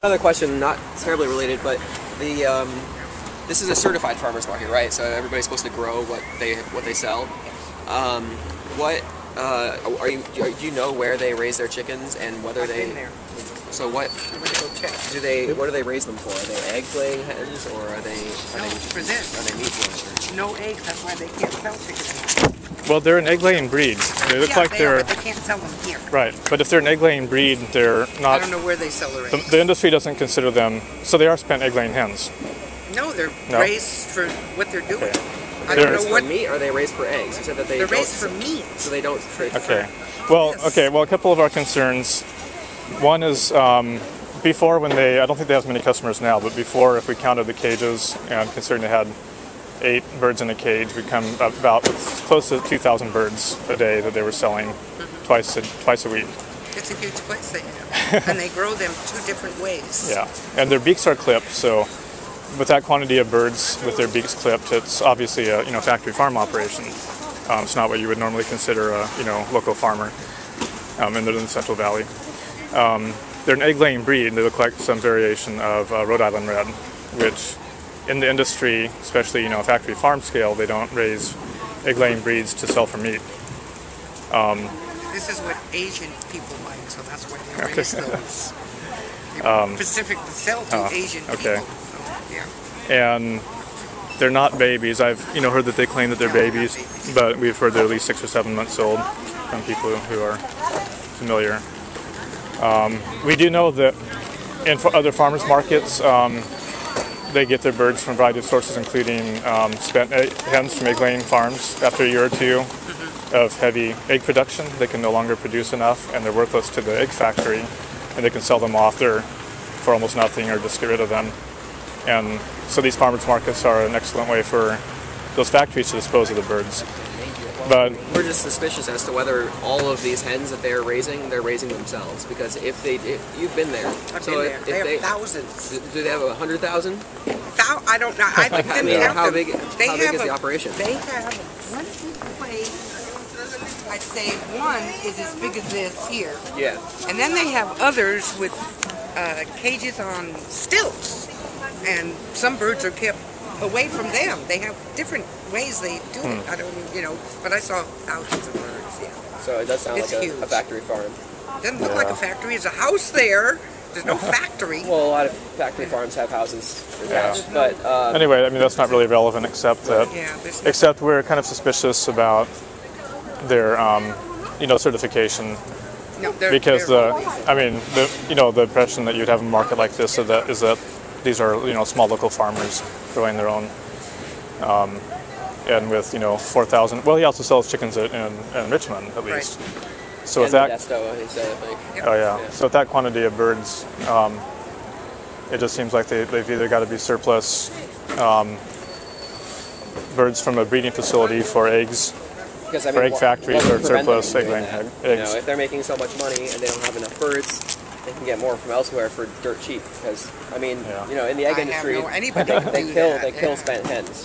Another question, not terribly related, but the this is a certified farmers market, right? So everybody's supposed to grow what they sell. What do you know where they raise their chickens and whether I've they? been there. So what I'm gonna go check. What do they raise them for? Are they egg-laying hens or are they? No, for this. Are they meat growers? No eggs. That's why they can't sell chickens. Well, they're an egg-laying breed. They look like they are, they're but they can't sell them here. right. But if they're an egg-laying breed, they're I not. don't know where they sell their eggs. The industry doesn't consider them. So they are spent egg-laying hens. No, they're No? raised for what they're doing. Okay. I They're don't raised know for what. meat or are they raised for eggs? You said that they They're don't, raised for meat. so they don't. Okay. Well, Yes. okay. Well, a couple of our concerns. One is before when they. I don't think they have as many customers now, but before, if we counted the cages and considering they had 8 birds in a cage, we come about close to 2,000 birds a day that they were selling twice a week. It's a huge place they have, and they grow them 2 different ways. Yeah, and their beaks are clipped, so with that quantity of birds with their beaks clipped, it's obviously a factory farm operation. It's not what you would normally consider a local farmer in the Central Valley. They're an egg-laying breed. They look like some variation of Rhode Island Red, which in the industry, especially factory farm scale, they don't raise egg-laying breeds to sell for meat. This is what Asian people like, so that's why they raise those. They're specific to sell to Asian okay. people. So, yeah. And they're not babies. I've heard that they claim that they're No, they're not babies, babies. but we've heard they're at least 6 or 7 months old from people who are familiar. We do know that in other farmers markets, they get their birds from a variety of sources, including spent hens from egg-laying farms. After a year or two of heavy egg production, they can no longer produce enough, and they're worthless to the egg factory, and they can sell them off there for almost nothing or just get rid of them. And so these farmers markets are an excellent way for those factories to dispose of the birds. But We're just suspicious as to whether all of these hens that they're raising themselves. Because if you've been there, I've so been there. if They have thousands. do they have 100,000? I don't know. I Like, didn't count how them. big? They How big have is the operation? They have one big place. I'd say one is as big as this here, Yeah. and then they have others with cages on stilts, and some birds are kept away from them. They have different ways they do it. I don't, but I saw thousands of birds. Yeah, So it does sound It's like a huge. factory farm. doesn't look like a factory. There's a house there. There's no factory. Well, a lot of factory farms have houses attached, Yeah. but anyway, I mean that's not really relevant, except that Yeah, there's no, except we're kind of suspicious about their certification. no Because they're, the impression that you'd have a market like this is that these are small local farmers growing their own, and with 4,000. Well, he also sells chickens in Richmond at least. So with that, Modesto, he said, I think. oh yeah. So with that quantity of birds, it just seems like they've either got to be surplus birds from a breeding facility for eggs. Because, I For mean, egg factories what or would prevent them surplus from doing egg-laying that? eggs. If they're making so much money and they don't have enough birds, they can get more from elsewhere for dirt cheap. Because in the egg I have industry, no- anybody can they do kill that, they kill yeah. spent hens.